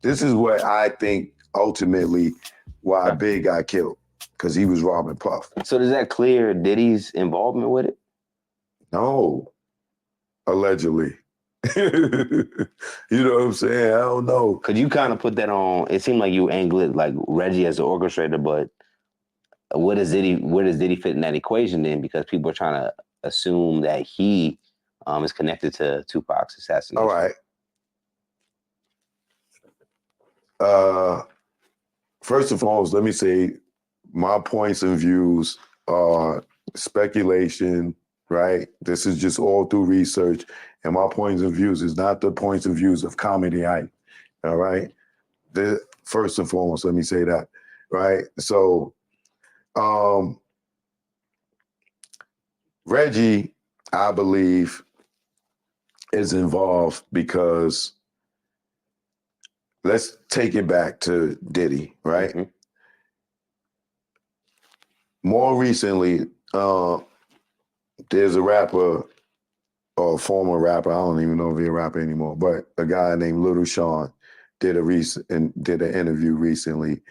This is what I think ultimately why Big got killed, because he was robbing Puff. So does that clear Diddy's involvement with it? No, allegedly. You know what I'm saying? I don't know. Could you kind of put that on? It seemed like you angle it like Reggie as the orchestrator, but where does Diddy fit in that equation then? Because people are trying to assume that he is connected to Tupac's assassination. All right. First and foremost, let me say my points and views are speculation, right? This is just all through research. And my points and views is not the points and views of Comedy Hype, all right? First and foremost, let me say that, right? So, Reggie, I believe, is involved because let's take it back to Diddy, right? Mm-hmm. More recently, there's a rapper or a former rapper, I don't even know if he's a rapper anymore, but a guy named Little Sean did an interview recently,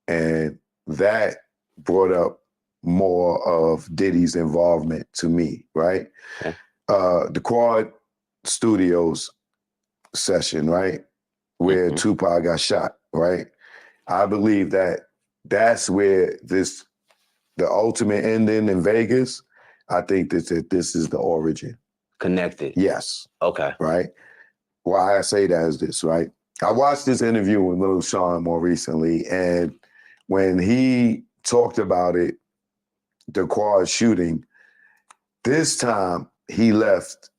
and that brought up more of Diddy's involvement to me, right? Okay. The Quad Studios session, right? Where Tupac got shot, right? I believe that that's where the ultimate ending in Vegas, I think that this is the origin. Connected. Yes. Okay. Right? Why I say that is this, right? I watched this interview with Little Sean more recently, and when he talked about it, the Quad shooting, this time he left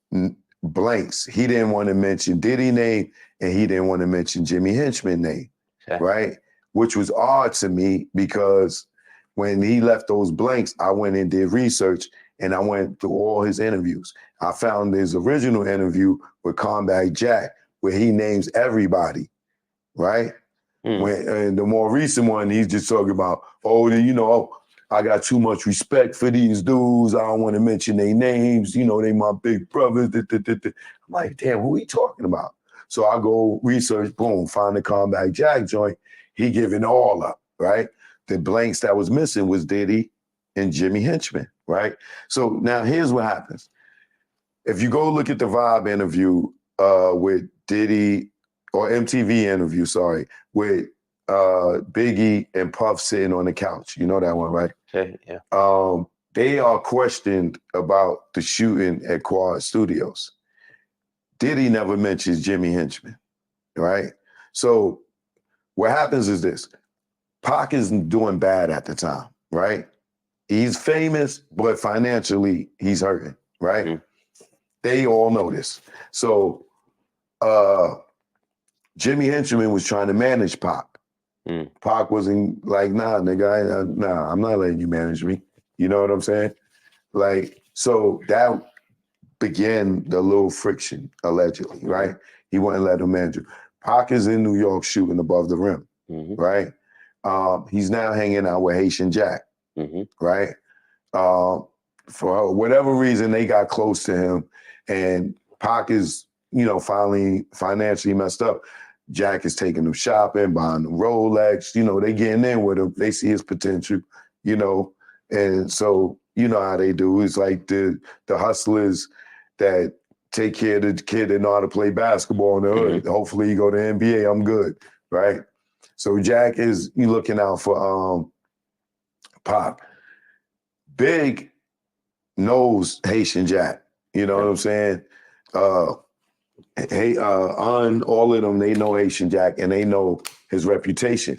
blanks. He didn't want to mention Diddy name, and he didn't want to mention Jimmy Henchman name, Okay. right? Which was odd to me because when he left those blanks, I went and did research, and I went through all his interviews. I found his original interview with Combat Jack, where he names everybody, right? And the more recent one, he's just talking about, I got too much respect for these dudes. I don't want to mention their names. They my big brothers. I'm like, damn, who he talking about? So I go research, boom, find the Combat Jack joint. He giving all up, right? The blanks that was missing was Diddy and Jimmy Henchman, right? So now here's what happens. If you go look at the Vibe interview with Diddy, or MTV interview, sorry, with Biggie and Puff sitting on the couch. You know that one, right? Okay, yeah. They are questioned about the shooting at Quad Studios. Diddy never mentions Jimmy Henchman, right? So what happens is this. Pac isn't doing bad at the time, right? He's famous, but financially he's hurting, right? They all know this. So Jimmy Henchman was trying to manage Pac. Pac wasn't like, nah, nigga, I'm not letting you manage me. You know what I'm saying? Like, so that began the little friction, allegedly, right? He wouldn't let him manage him. Pac is in New York shooting above the rim, right? He's now hanging out with Haitian Jack, right? For whatever reason, they got close to him, and Pac is, finally financially messed up. Jack is taking him shopping, buying them Rolex. They getting in with him. They see his potential, and so you know how they do. It's like the hustlers that take care of the kid that know how to play basketball in the hood. Hopefully, you go to NBA. I'm good, right? So Jack is looking out for Pac. Big knows Haitian Jack. You know what I'm saying? On all of them, they know Haitian Jack and they know his reputation.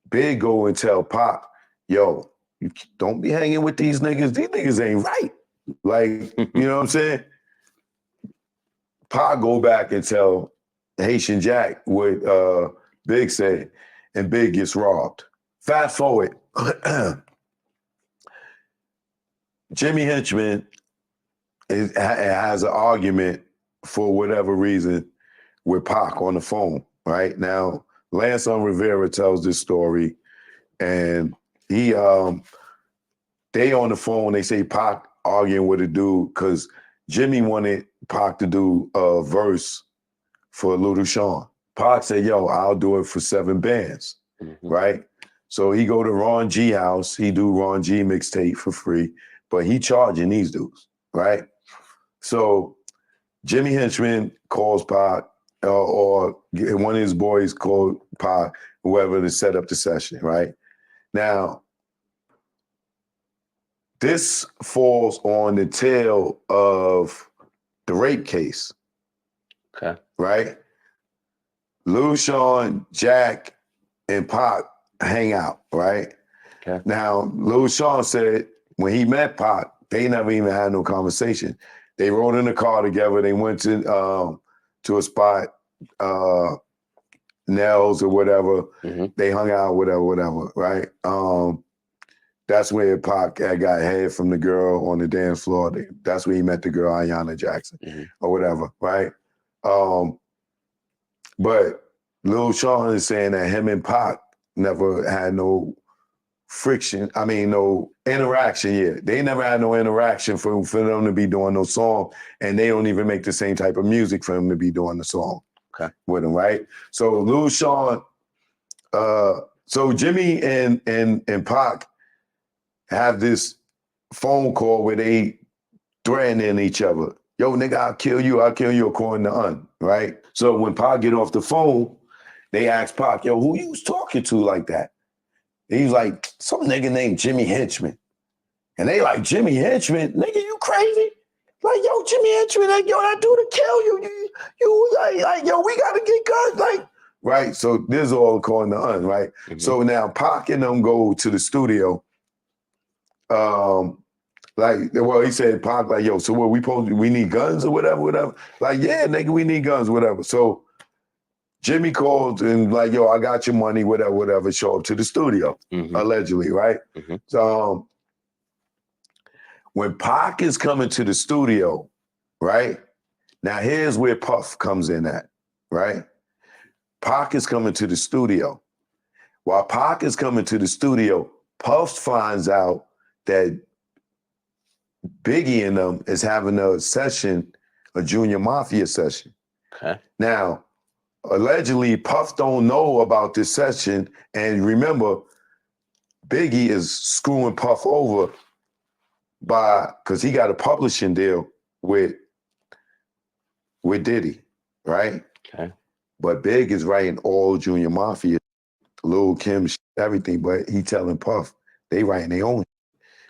Big go and tell Pac, yo, you don't be hanging with these niggas. These niggas ain't right. Like, you know what I'm saying? Pac go back and tell Haitian Jack what Big said, and Big gets robbed. Fast forward. Jimmy Henchman has an argument for whatever reason with Pac on the phone, right? Now, Lance Rivera tells this story, and they on the phone, they say Pac arguing with a dude because Jimmy wanted Pac to do a verse for Little Sean. Pac said, yo, I'll do it for 7 bands, right? So he go to Ron G house, he do Ron G mixtape for free, but he charging these dudes, right? So Jimmy Henchman calls Pac, or one of his boys called Pac, whoever, to set up the session, right? Now, this falls on the tail of the rape case. Okay. Right? Lil Sean, Jack, and Pac hang out, right? Okay. Now, Lil Sean said when he met Pac, they never even had no conversation. They rode in the car together. They went to a spot, Nels or whatever. They hung out, whatever, right? That's where Pac got head from the girl on the dance floor. That's where he met the girl, Ayanna Jackson, or whatever, right? But Lil Sean is saying that him and Pac never had no friction. I mean, no interaction yet. They never had no interaction for them to be doing no song, and they don't even make the same type of music for him to be doing the song with him, right? So Lil Sean, so Jimmy and Pac have this phone call where they threatening each other. Yo, nigga, I'll kill you, according to Un, right? So when Pac get off the phone, they ask Pac, yo, who you was talking to like that? And he's like, some nigga named Jimmy Henchman. And they like, Jimmy Henchman? Nigga, you crazy? Like, yo, Jimmy Henchman, like, yo, that dude to kill you. You like, yo, we gotta get guns, like, right? So this is all according to Un, right? So now Pac and them go to the studio. He said, Pac, like, yo, so what, we need guns or whatever? Like, yeah, nigga, we need guns, whatever. So Jimmy called and like, yo, I got your money, whatever, show up to the studio, allegedly, right? So when Pac is coming to the studio, right? Now here's where Puff comes in at, right? Pac is coming to the studio. While Pac is coming to the studio, Puff finds out that Biggie and them is having a session, a Junior Mafia session. Okay. Now, allegedly, Puff don't know about this session, and remember, Biggie is screwing Puff over because he got a publishing deal with Diddy, right? Okay. But Big is writing all Junior Mafia, Lil Kim, everything, but he telling Puff they writing their own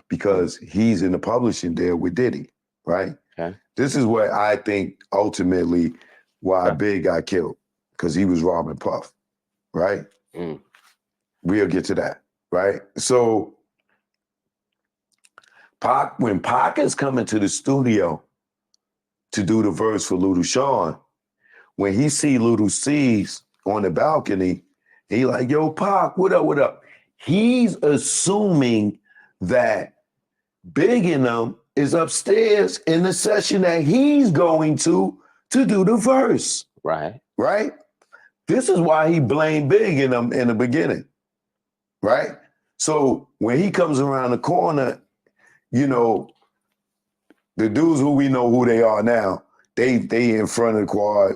because he's in the publishing deal with Diddy, right? Okay. This is what I think ultimately why Big got killed, because he was robbing Puff, right? We'll get to that, right? So when Pac is coming to the studio to do the verse for Little Sean, when he see Little C's on the balcony, he like, yo, Pac, what up? He's assuming that Big in them is upstairs in the session that he's going to do the verse. Right. Right? This is why he blamed Big in them in the beginning. Right? So when he comes around the corner, you know, the dudes who we know who they are now, they in front of the quad,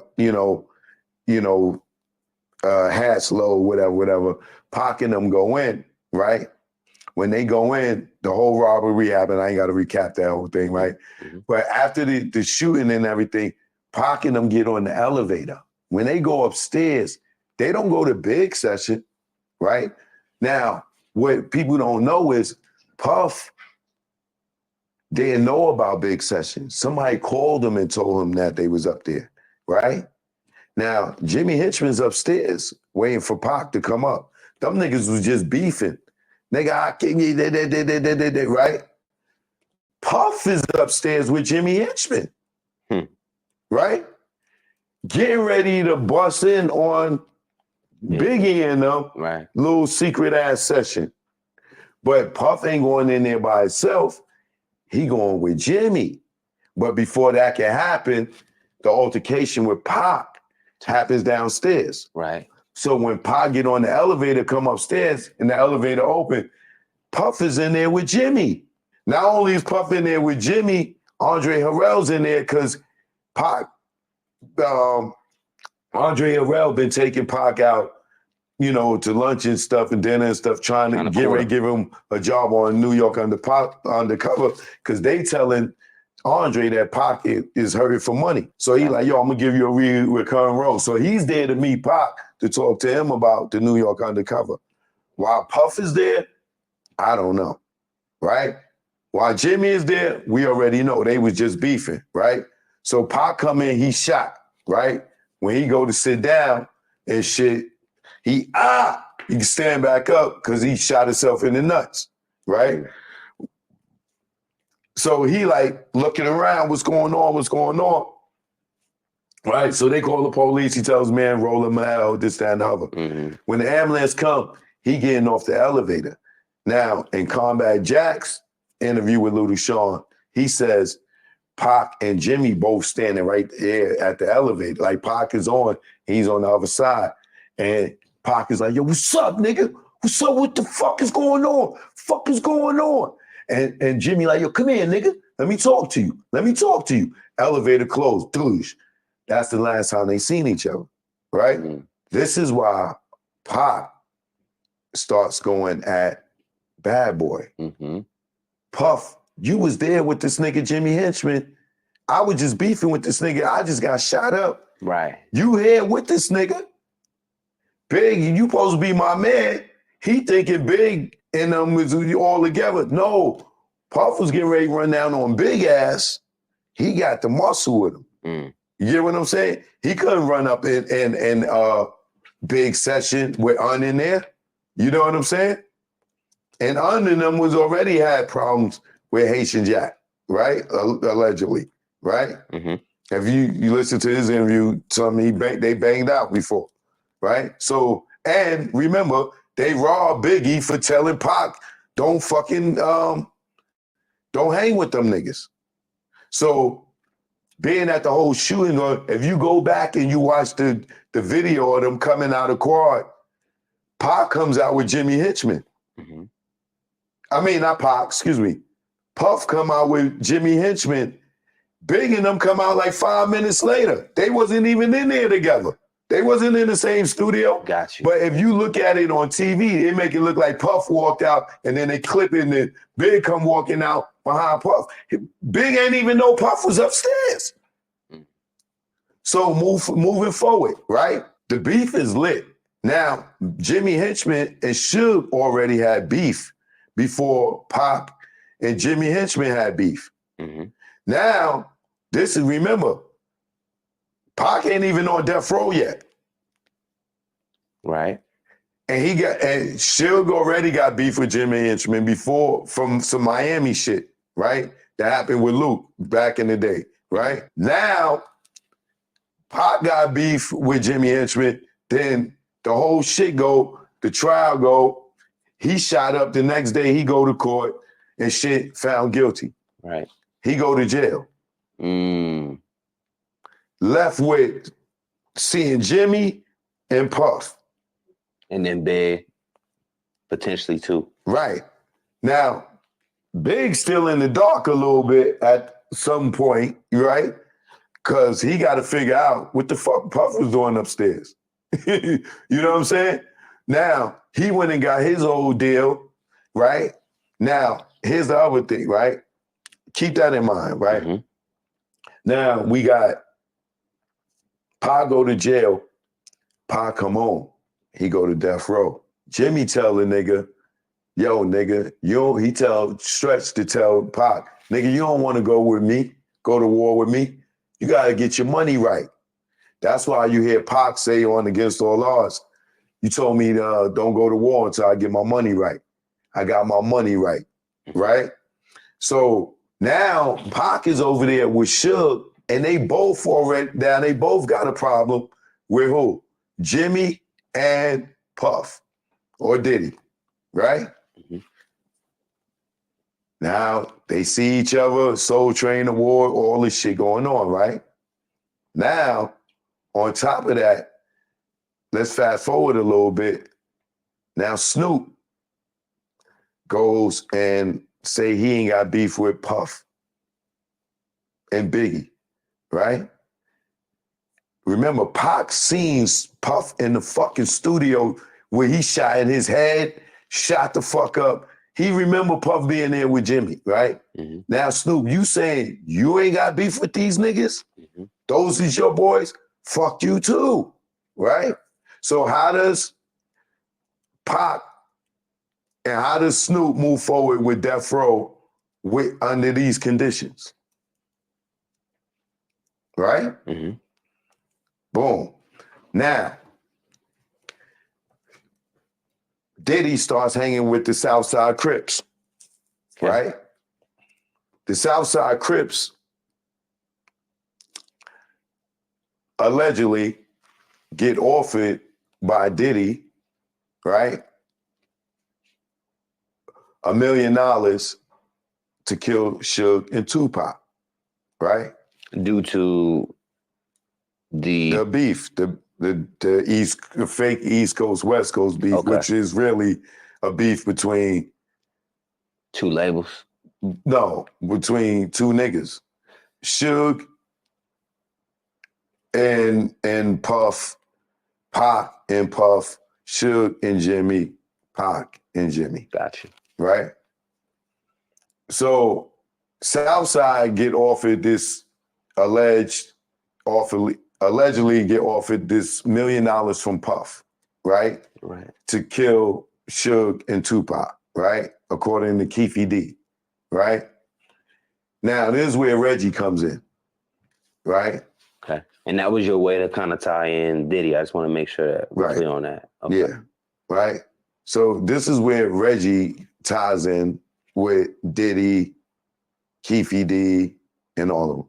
hats low, whatever. Pac and them go in, right? When they go in, the whole robbery happened. I ain't got to recap that whole thing, right? But after the shooting and everything, Pac and them get on the elevator. When they go upstairs, they don't go to Big session, right? Now, what people don't know is Puff didn't know about Big session. Somebody called him and told him that they was up there, right? Now, Jimmy Henchman's upstairs waiting for Pac to come up. Them niggas was just beefing. Nigga, I can't, right? Puff is upstairs with Jimmy Henchman, right? Getting ready to bust in on Biggie and them, right? Little secret ass session. But Puff ain't going in there by himself. He going with Jimmy. But before that can happen, the altercation with Pac happens downstairs. Right. So when Pac get on the elevator, come upstairs, and the elevator open, Puff is in there with Jimmy. Not only is Puff in there with Jimmy, Andre Harrell's in there because Pac Andre Harrell been taking Pac out, you know, to lunch and stuff and dinner and stuff, trying to give him a job on New York undercover, because they telling Andre that Pac is hurting for money. So he like, yo, I'm gonna give you a recurring role. So he's there to meet Pac to talk to him about the New York undercover. While Puff is there, I don't know, right? While Jimmy is there, we already know they was just beefing, right? So Pac come in, he shot, right? When he go to sit down and shit, he can stand back up because he shot himself in the nuts, right? So he like looking around, what's going on, right? So they call the police. He tells man, roll him out, this, that, and the other. When the ambulance come, he getting off the elevator. Now, in Combat Jack's interview with Little Sean, he says Pac and Jimmy both standing right there at the elevator. Like Pac is on, he's on the other side. And Pac is like, yo, what's up, nigga? What's up? What the fuck is going on? Fuck is going on? And Jimmy like, yo, come here, nigga. Let me talk to you. Elevator closed. Douche. That's the last time they seen each other, right? This is why Pac starts going at Bad Boy. Puff, you was there with this nigga Jimmy Henchman. I was just beefing with this nigga. I just got shot up. Right. You here with this nigga. Big, you supposed to be my man. He thinking Big and them was all together. No, Puff was getting ready to run down on Big ass. He got the muscle with him. You get what I'm saying? He couldn't run up in Big session with Un in there. You know what I'm saying? And Un and them was already had problems with Haitian Jack, right? Allegedly, right? If you listen to his interview, they banged out before, right? So, and remember, they robbed Biggie for telling Pac, don't hang with them niggas. So, being at the whole shooting, if you go back and you watch the video of them coming out of quad, Pac comes out with Jimmy Henchman. I mean, not Pac, excuse me. Puff come out with Jimmy Henchman. Big and them come out like 5 minutes later. They wasn't even in there together. They wasn't in the same studio. Got you. But if you look at it on TV, they make it look like Puff walked out and then they clip it and then Big come walking out behind Puff. Big ain't even know Puff was upstairs. So moving forward, right? The beef is lit. Now, Jimmy Henchman and Suge already had beef before Pac and Jimmy Henchman had beef. Now, remember, Pac ain't even on death row yet. Right. And Suge already got beef with Jimmy Henchman before from some Miami shit, right? That happened with Luke back in the day, right? Now, Pac got beef with Jimmy Henchman, then the whole shit the trial go, he shot up the next day, he go to court and shit found guilty. Right. He go to jail. Left with seeing Jimmy and Puff. And then Big, potentially too. Right. Now, Big's still in the dark a little bit at some point, right? Because he got to figure out what the fuck Puff was doing upstairs. You know what I'm saying? Now, he went and got his old deal, right? Now, here's the other thing, right? Keep that in mind, right? Now, we got Pac go to jail, Pac come home, he go to death row. Jimmy tell the nigga, yo, nigga, he tell Stretch to tell Pac, nigga, you don't want to go to war with me. You got to get your money right. That's why you hear Pac say on Against All Odds, you told me don't go to war until I get my money right. I got my money right, right? So now Pac is over there with Suge, and they both got a problem with who? Jimmy and Puff, or Diddy, right? Now they see each other, Soul Train Award, all this shit going on, right? Now, on top of that, let's fast forward a little bit. Now Snoop goes and say he ain't got beef with Puff and Biggie, right? remember, Pac seen Puff in the fucking studio where he shot in his head, shot the fuck up. He remember Puff being there with Jimmy, right? Mm-hmm. Now, Snoop, you saying you ain't got beef with these niggas? Mm-hmm. Those is your boys? Fuck you too, right? So how does Pac and how does Snoop move forward with Death Row under these conditions? Right? Mm-hmm. Boom. Now, Diddy starts hanging with the Southside Crips, right? The Southside Crips allegedly get offered by Diddy, right? $1 million to kill Suge and Tupac, right? Due to the beef, the fake East Coast, West Coast beef, which is really a beef between two labels. No, between two niggas. Suge and Puff, Pac and Puff, Suge and Jimmy, Pac and Jimmy. Gotcha. Right? So Southside get offered this allegedly get offered this $1 million from Puff, right? Right. To kill Suge and Tupac, right? According to Keefe D, right? Now, this is where Reggie comes in, right? Okay. And that was your way to kind of tie in Diddy. I just want to make sure that we're clear on that. Okay. Yeah, right? So this is where Reggie ties in with Diddy, Keefe D, and all of them.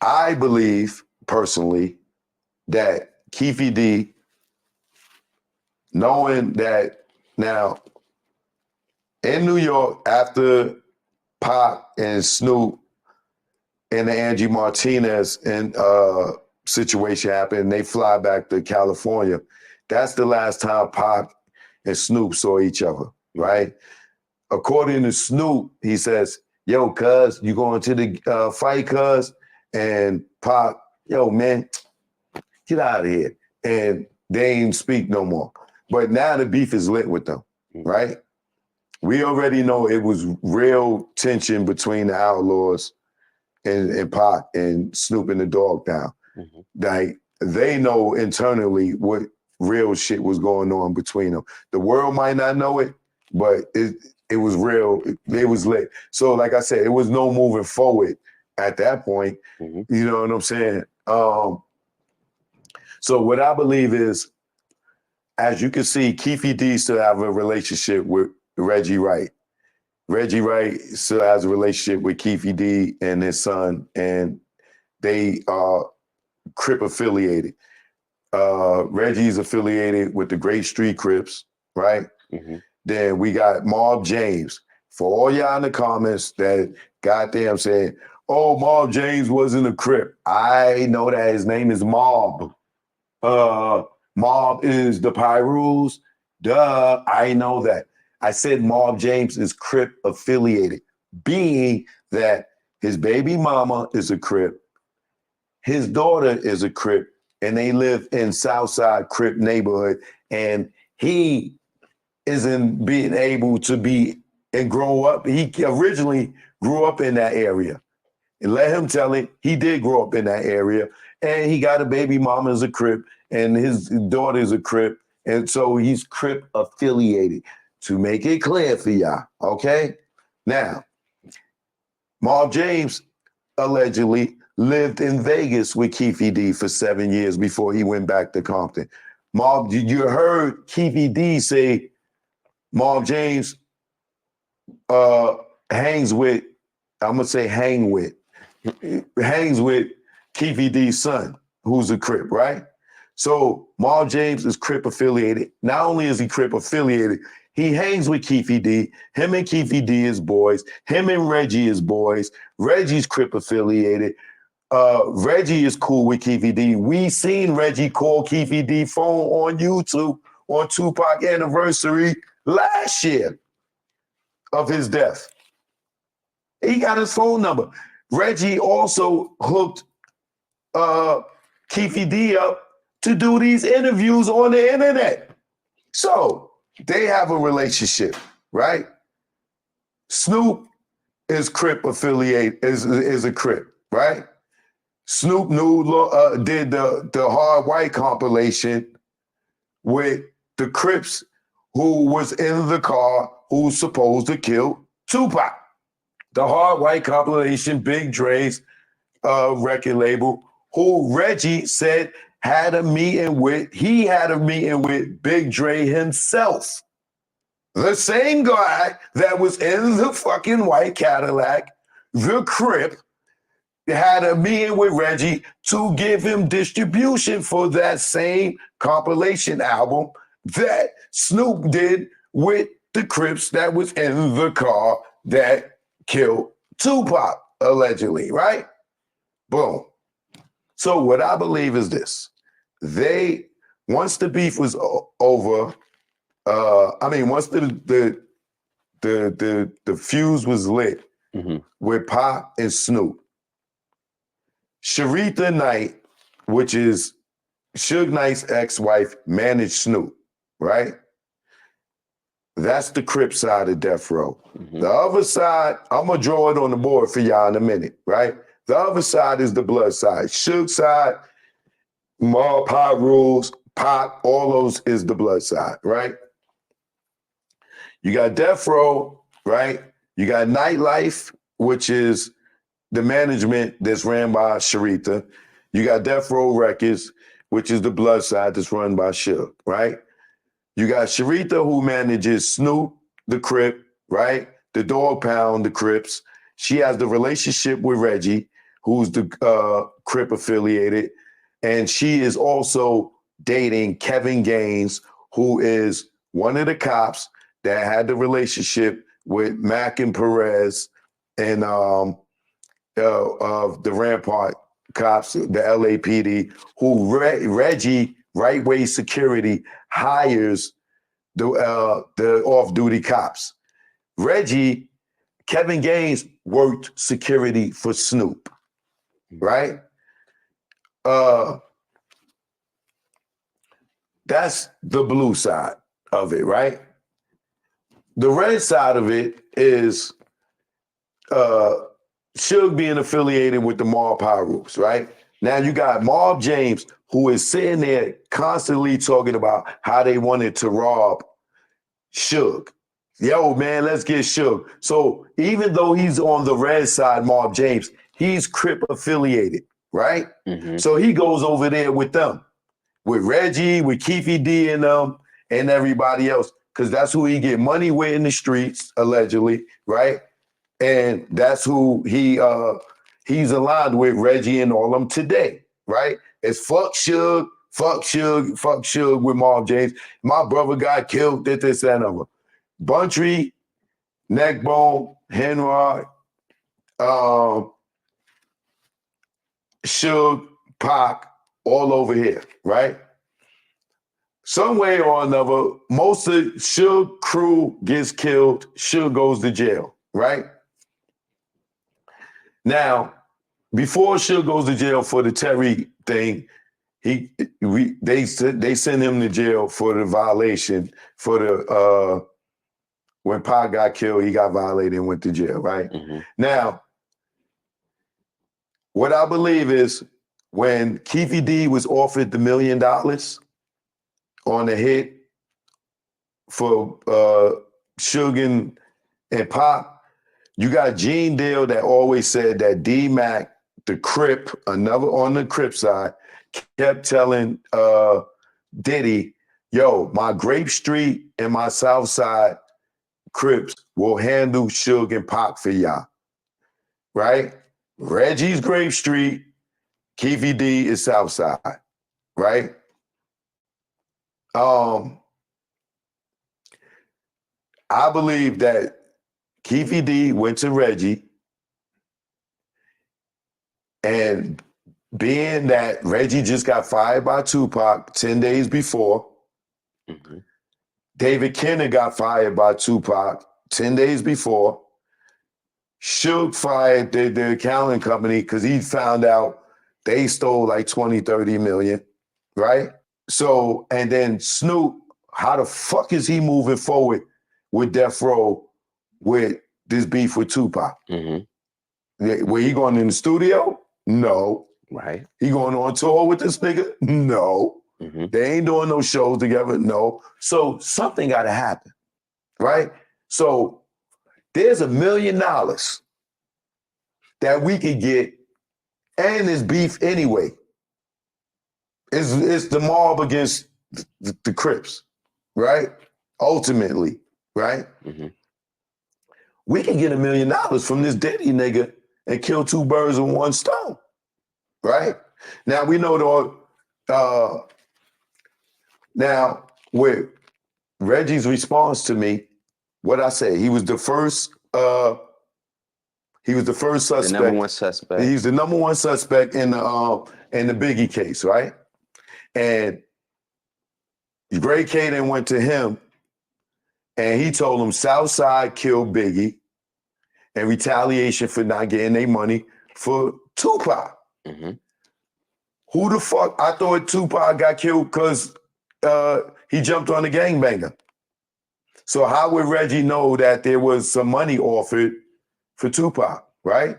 I believe, personally, that Keefe D, knowing that now in New York, after Pac and Snoop and the Angie Martinez situation happened, they fly back to California. That's the last time Pac and Snoop saw each other, right? According to Snoop, he says, yo, cuz, you going to the fight, cuz? And Pac, yo, man, get out of here. And they ain't speak no more. But now the beef is lit with them, right? We already know it was real tension between the Outlaws and Pac and Snoop and the Dog Pound. Mm-hmm. Like, they know internally what real shit was going on between them. The world might not know it, but it was real. It was lit. So, like I said, it was no moving forward at that point. Mm-hmm. You know what I'm saying? So what I believe is, as you can see, Keefe D still have a relationship with Reggie Wright. Reggie Wright still has a relationship with Keefe D and his son, and they are Crip affiliated. Reggie's affiliated with the Great Street Crips, right? Mm-hmm. Then we got Mob James. For all y'all in the comments that goddamn saying, oh, Mob James wasn't a Crip. I know that his name is Mob. Mob is the Pyrus. Duh, I know that. I said Mob James is Crip affiliated, being that his baby mama is a Crip, his daughter is a Crip, and they live in Southside Crip neighborhood, and he isn't being able to be and grow up. He originally grew up in that area. And let him tell it, he did grow up in that area, and he got a baby mama as a Crip, and his daughter is a Crip, and so he's Crip affiliated. To make it clear for y'all, okay? Now, Mob James allegedly lived in Vegas with Keefe D for 7 years before he went back to Compton. Mob, you heard Keefe D say Mob James hangs with Keefe D's son, who's a Crip, right? So Mob James is Crip affiliated. Not only is he Crip affiliated, he hangs with Keefe D. Him and Keefe D is boys. Him and Reggie is boys. Reggie's Crip affiliated. Reggie is cool with Keefe D. We seen Reggie call Keefe D phone on YouTube on Tupac anniversary last year of his death. He got his phone number. Reggie also hooked Keefy D up to do these interviews on the internet. So they have a relationship, right? Snoop is Crip affiliate, is a Crip, right? Snoop did the Hard White compilation with the Crips who was in the car who's supposed to kill Tupac. The Hard White compilation, Big Dre's record label, who Reggie said had a meeting with Big Dre himself. The same guy that was in the fucking white Cadillac, the Crip, had a meeting with Reggie to give him distribution for that same compilation album that Snoop did with the Crips that was in the car that killed Tupac, allegedly, right? Boom. So what I believe is this. Once the beef was over, once the fuse was lit with Pac and Snoop, Sharitha Knight, which is Suge Knight's ex-wife, managed Snoop, right? That's the Crip side of Death Row. The other side, I'm going to draw it on the board for y'all in a minute, right? The other side is the blood side. Suge side, Mob, Pac rules, Pac, all those is the blood side, right? You got Death Row, right? You got Nightlife, which is the management that's ran by Sharitha. You got Death Row Records, which is the blood side that's run by Suge, right? You got Sharitha, who manages Snoop, the Crip, right? The Dog Pound, the Crips. She has the relationship with Reggie, who's the Crip affiliated. And she is also dating Kevin Gaines, who is one of the cops that had the relationship with Mac and Perez and of the Rampart cops, the LAPD, who Reggie, Right Way Security, hires the off-duty cops. Kevin Gaines worked security for Snoop, right? That's the blue side of it, right? The red side of it is Suge being affiliated with the Mob Pyrus, right? Now you got Mob James, who is sitting there constantly talking about how they wanted to rob Suge. Yo, man, let's get Suge. So even though he's on the red side, Mob James, he's Crip affiliated, right? So he goes over there with them, with Reggie, with Keefy D and them, and everybody else, because that's who he get money with in the streets, allegedly, right? And that's who he's aligned with, Reggie and all them today, right? It's fuck Suge with Mob James. My brother got killed, this, and other. Buntry, Neckbone, Henrod, Suge, Pac, all over here, right? Some way or another, most of Suge crew gets killed, Suge goes to jail, right? Now, before Suge goes to jail for the Terry thing, they send him to jail for the violation for the when Pac got killed, he got violated and went to jail, right? Now, what I believe is when Keefy D was offered the $1 million on the hit for Suge and Pac, you got Gene Deal that always said that D-Mac, the Crip, another on the Crip side, kept telling Diddy, yo, my Grape Street and my South Side Crips will handle Suge and Pac for y'all, right? Reggie's Grape Street, Keefy D is South Side, right? I believe that Keefy D went to Reggie, and being that Reggie just got fired by Tupac 10 days before, David Kenner got fired by Tupac 10 days before, Suge fired the accounting company because he found out They stole like 20, 30 million, right? So, and then Snoop, how the fuck is he moving forward with Death Row with this beef with Tupac? Were he going in the studio? No. Right. He going on tour with this nigga? No. They ain't doing no shows together? No. So something got to happen, right? So there's $1 million that we could get, and it's beef anyway. It's the mob against the Crips, right? Ultimately, right? We can get $1 million from this Diddy nigga and kill two birds with one stone, right? Now we know now with Reggie's response to me, what I say, he was the first suspect. The number one suspect. He's the number one suspect in the Biggie case, right? And Gray Caden went to him and he told him Southside killed Biggie in retaliation for not getting their money for Tupac. Who the fuck? I thought Tupac got killed because he jumped on the gangbanger. So how would Reggie know that there was some money offered for Tupac, right?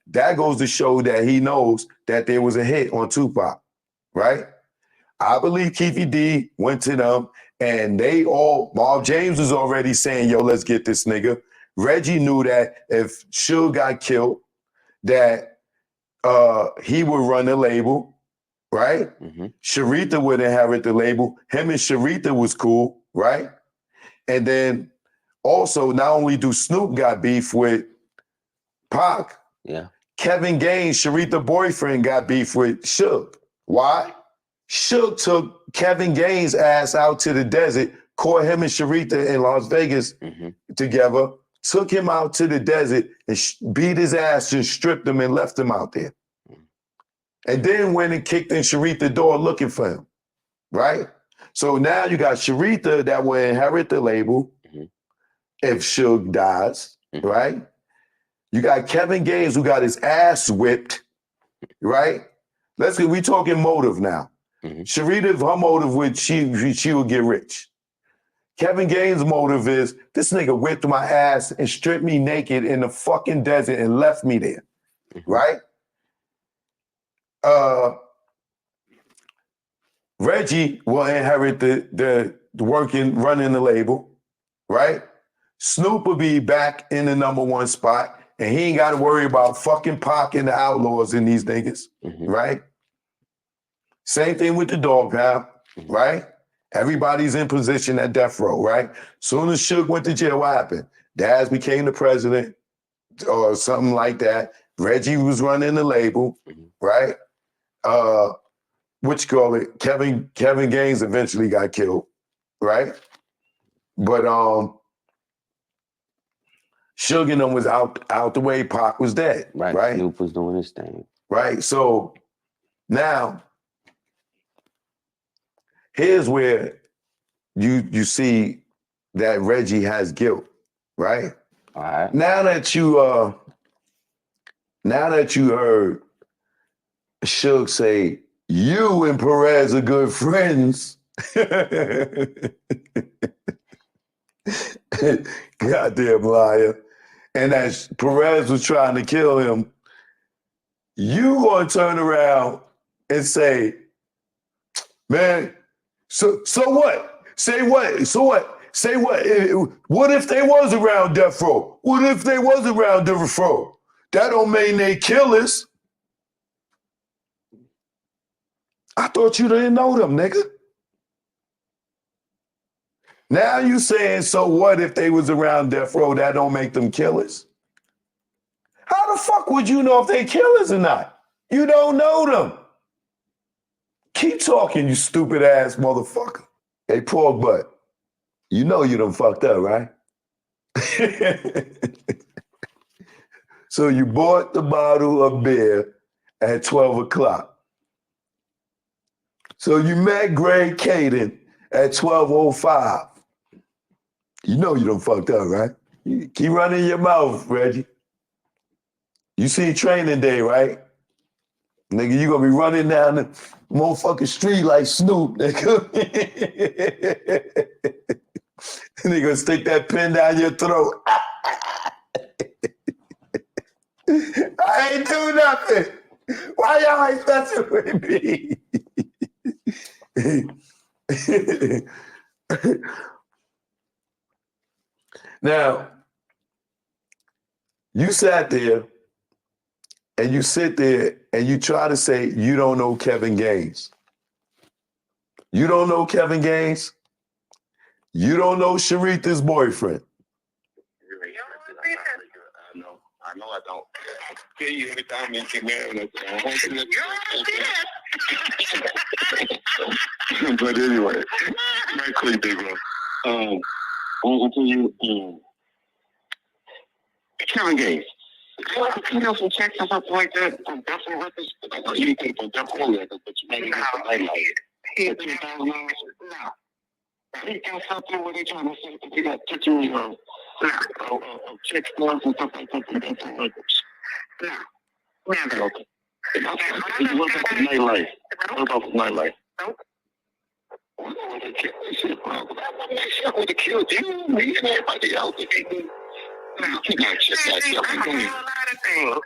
That goes to show that he knows that there was a hit on Tupac, right? I believe Keefy D went to them and Bob James was already saying, yo, let's get this nigga. Reggie knew that if Suge got killed, that he would run the label, right? Sharita would inherit the label. Him and Sharita was cool, right? And then also, not only do Snoop got beef with Pac, Kevin Gaines, Sharita's boyfriend, got beef with Suge. Why? Suge took Kevin Gaines' ass out to the desert, caught him and Sharita in Las Vegas together, took him out to the desert and beat his ass and stripped him and left him out there. And then went and kicked in Sharita's door looking for him, right? So now you got Sharita that will inherit the label if Suge dies, right? You got Kevin Gaines who got his ass whipped, right? We talking motive now. Sharita, her motive was she would get rich. Kevin Gaines' motive is this nigga whipped my ass and stripped me naked in the fucking desert and left me there, right? Reggie will inherit the running the label, right? Snoop will be back in the number one spot, and he ain't got to worry about fucking Pac and the Outlaws and these niggas, right? Same thing with the Dog Pound, right? Everybody's in position at death row, right? Soon as Suge went to jail, what happened? Daz became the president or something like that. Reggie was running the label, right? Kevin Gaines eventually got killed, right? But Suge and them was out the way. Pac was dead, right? Snoop was doing his thing, right? So now here's where you see that Reggie has guilt, right? All right. Now that you heard Suge say, you and Perez are good friends. Goddamn liar. And that Perez was trying to kill him. You gonna turn around and say, man, so what? Say what? So what? Say what? What if they was around death row? What if they was around death row? That don't mean they killers. I thought you didn't know them, nigga. Now you saying, so what if they was around death row? That don't make them killers. How the fuck would you know if they killers or not? You don't know them. Keep talking, you stupid ass motherfucker. Hey, pork butt, you know you done fucked up, right? So you bought the bottle of beer at 12 o'clock. So you met Greg Caden at 12:05. You know you done fucked up, right? You keep running your mouth, Reggie. You see Training Day, right? Nigga, you gonna be running down the motherfucking street like Snoop, nigga. Nigga gonna stick that pen down your throat. I ain't do nothing. Why y'all ain't messing with me? Now, you sat there and you sit there and you try to say you don't know Kevin Gaines. You don't know Kevin Gaines? You don't know Sharitha's boyfriend. I know I don't. I tell you every time you get married. But anyway, very quick, big bro. I was gonna tell you, Kevin Gaines. You know, some checks and stuff like that. Definitely records. You think for definitely records, but you maybe not like $2,000. No. He got something where they trying to say that they got pictures of checks and stuff like that. Definitely records. No. Never. Okay. What about the nightlife? What about the nightlife? Nope. What would have killed you, me, and everybody else? No, you got shit like that. I do a lot of things,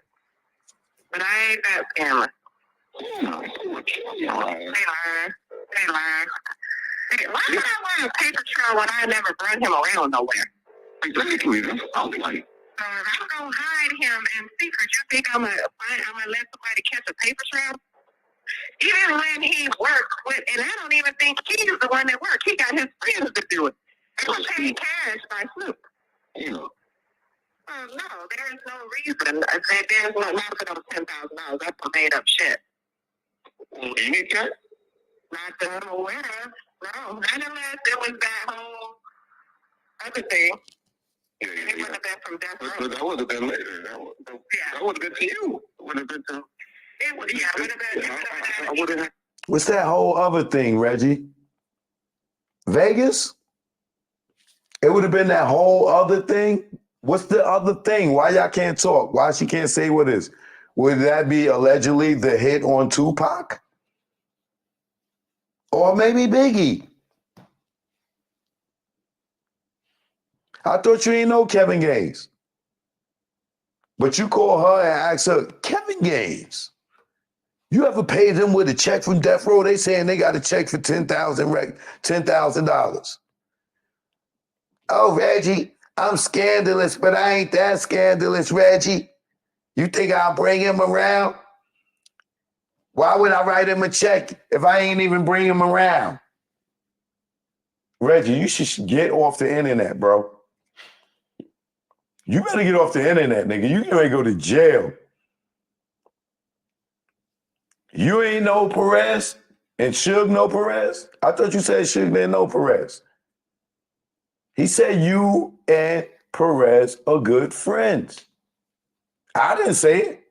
but I ain't that scammer. No, they learn. Why would I wear a paper trail when I never brought him around nowhere? Exactly. That's all like. So if I'm gonna hide him in secret, you think I'm gonna let somebody catch a paper trail? Even when he worked with, and I don't even think he's the one that worked. He got his friends to do it. They were paid cash by Snoop. Yeah. No, there is no reason. I said there's no not for those $10,000. That's a made up shit. Well, you need that? Not that I'm aware of. No, not unless it was that whole other thing. Yeah. It would have been from death row. But that would have been later. That would have been to you. It would have been to. It would have been. I would have. What's that whole other thing, Reggie? Vegas? It would have been that whole other thing? What's the other thing? Why y'all can't talk? Why she can't say what is? Would that be allegedly the hit on Tupac? Or maybe Biggie? I thought you didn't know Kevin Gaines. But you call her and ask her, Kevin Gaines, you ever paid them with a check from Death Row? They saying they got a check for $10,000. Oh, Reggie, I'm scandalous, but I ain't that scandalous, Reggie. You think I'll bring him around? Why would I write him a check if I ain't even bring him around? Reggie, you should get off the internet, bro. You better get off the internet, nigga. You ready to go to jail. You ain't know Perez and Suge know Perez? I thought you said Suge didn't know Perez. He said you and Perez are good friends. I didn't say it.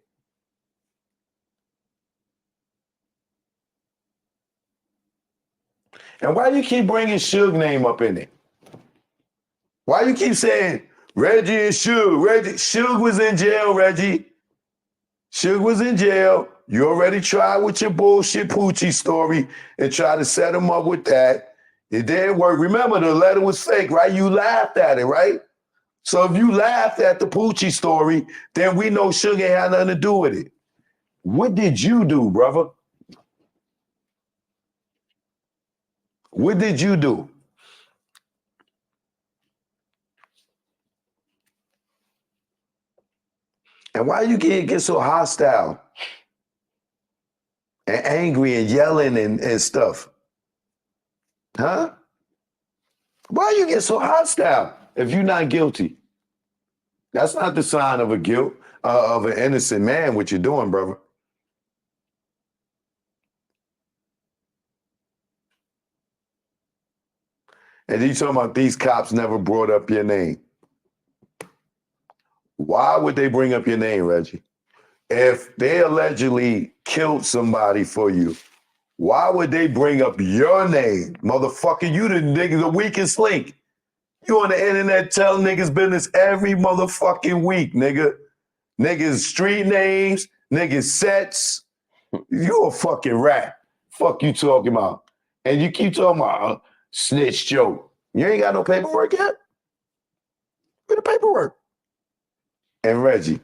And why you keep bringing Suge name up in it? Why you keep saying Reggie and Suge? Suge was in jail, Reggie. Suge was in jail. You already tried with your bullshit Poochie story and tried to set him up with that. It didn't work. Remember, the letter was fake, right? You laughed at it, right? So if you laughed at the Poochie story, then we know Suge ain't had nothing to do with it. What did you do, brother? What did you do? And why you get so hostile and angry and yelling and stuff? Huh? Why you get so hostile if you're not guilty? That's not the sign of a guilt, of an innocent man, what you're doing, brother. And you talking about these cops never brought up your name. Why would they bring up your name, Reggie? If they allegedly killed somebody for you, why would they bring up your name? Motherfucker, you the nigga, the weakest link. You on the internet telling niggas business every motherfucking week, nigga. Niggas street names, niggas sets, You a fucking rat. Fuck you talking about. And you keep talking about snitch joke. You ain't got no paperwork yet? Where the paperwork? And Reggie.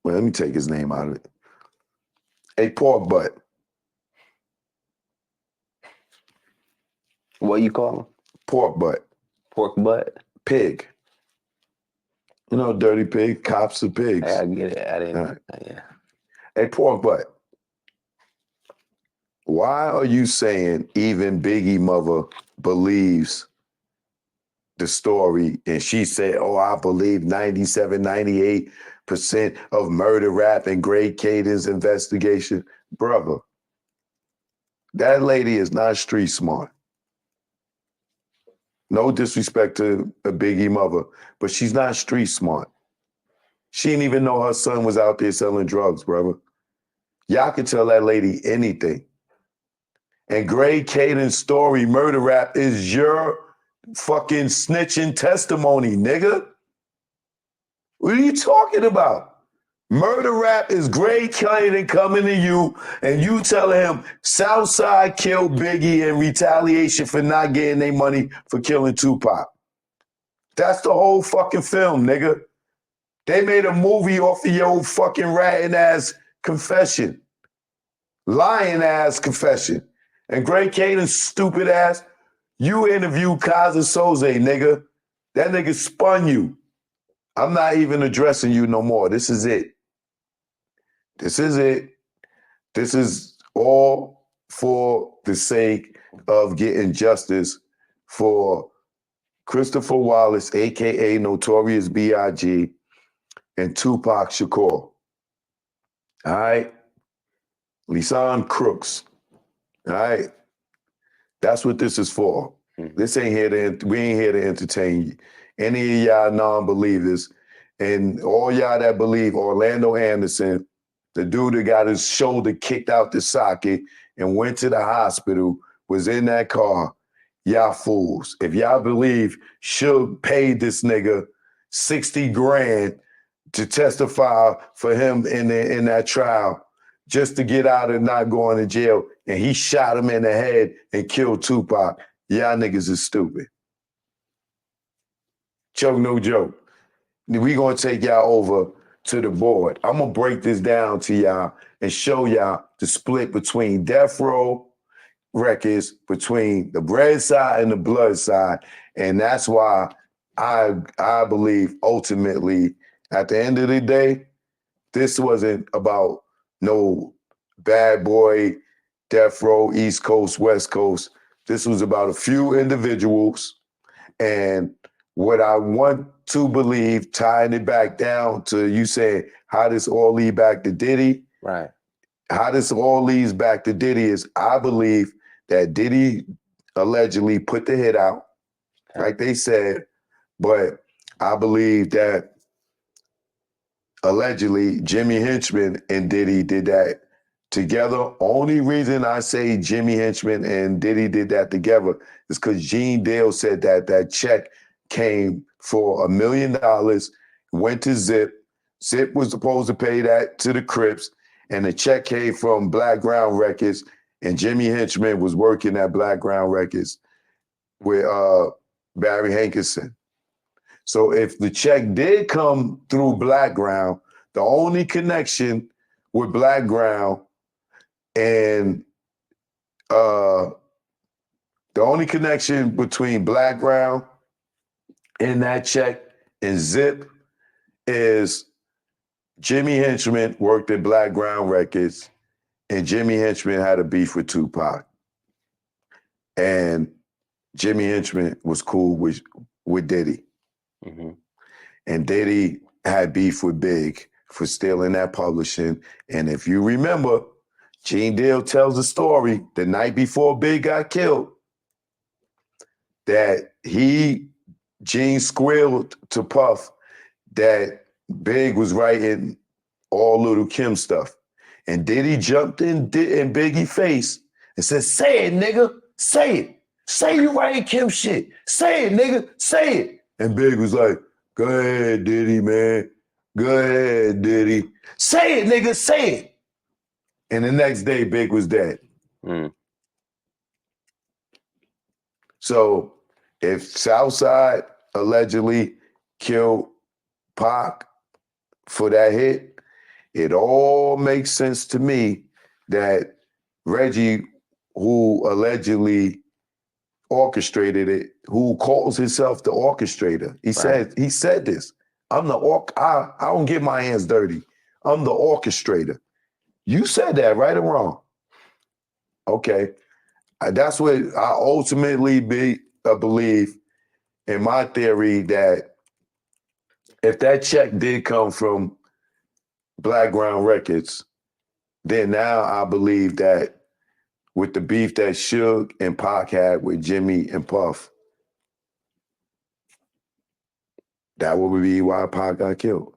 Well, let me take his name out of it. A pork butt. What you call him? Pork butt. Pork butt? Pig. You know, dirty pig, cops are pigs. I get it. I didn't. Right. Yeah. A pork butt. Why are you saying even Biggie mother believes the story and she said, oh, I believe 97, 98% of murder rap and Greg Caden's investigation? Brother, that lady is not street smart. No disrespect to a Biggie mother, but she's not street smart. She didn't even know her son was out there selling drugs, brother. Y'all can tell that lady anything. And Greg Caden's story, murder rap, is your fucking snitching testimony, nigga. What are you talking about? Murder rap is Greg Caden coming to you and you telling him Southside killed Biggie in retaliation for not getting their money for killing Tupac. That's the whole fucking film, nigga. They made a movie off of your fucking ratting ass confession. Lying ass confession. And Greg Caden's stupid ass, you interviewed Kaza Soze, nigga. That nigga spun you. I'm not even addressing you no more. This is it. This is it. This is all for the sake of getting justice for Christopher Wallace, a.k.a. Notorious B.I.G., and Tupac Shakur. All right? Lisan Crooks. All right? That's what this is for. This ain't here to, we ain't here to entertain any of y'all non-believers. And all y'all that believe Orlando Anderson, the dude that got his shoulder kicked out the socket and went to the hospital, was in that car. Y'all fools. If y'all believe Suge paid this nigga 60 grand to testify for him in that trial just to get out and not going to jail, and he shot him in the head and killed Tupac, y'all niggas is stupid. Choke, no joke. We gonna take y'all over to the board. I'm gonna break this down to y'all and show y'all the split between Death Row Records, between the bread side and the blood side. And that's why I believe ultimately, at the end of the day, this wasn't about no bad boy, Death Row, East Coast, West Coast. This was about a few individuals. And what I want to believe, tying it back down to you saying, how does all lead back to Diddy? Right. How this all leads back to Diddy is I believe that Diddy allegedly put the hit out, like they said, but I believe that allegedly Jimmy Henchman and Diddy did that together. Only reason I say Jimmy Henchman and Diddy did that together is because Gene Dale said that that check came for $1 million, went to Zip. Zip was supposed to pay that to the Crips, and the check came from Black Ground Records, and Jimmy Henchman was working at Black Ground Records with Barry Hankinson. So if the check did come through Black Ground, the only connection with Black Ground and the only connection between Black Ground and that check and Zip is Jimmy Henchman worked at Black Ground Records, and Jimmy Henchman had a beef with Tupac. And Jimmy Henchman was cool with Diddy. Mm-hmm. And Diddy had beef with Big for stealing that publishing. And if you remember, Gene Deal tells a story the night before Big got killed that Gene squealed to Puff that Big was writing all Little Kim stuff. And Diddy jumped in Biggie's face and said, say it, nigga, say it. Say you writing Kim shit. Say it, nigga, say it. And Big was like, go ahead, Diddy, man. Go ahead, Diddy. Say it, nigga, say it. And the next day, Big was dead. So if Southside allegedly killed Pac for that hit, it all makes sense to me that Reggie, who allegedly orchestrated it, who calls himself the orchestrator, he said this. I'm the I don't get my hands dirty. I'm the orchestrator. You said that, right or wrong? Okay. That's what I ultimately believe in my theory, that if that check did come from Black Ground Records, then now I believe that with the beef that Suge and Pac had with Jimmy and Puff, that would be why Pac got killed.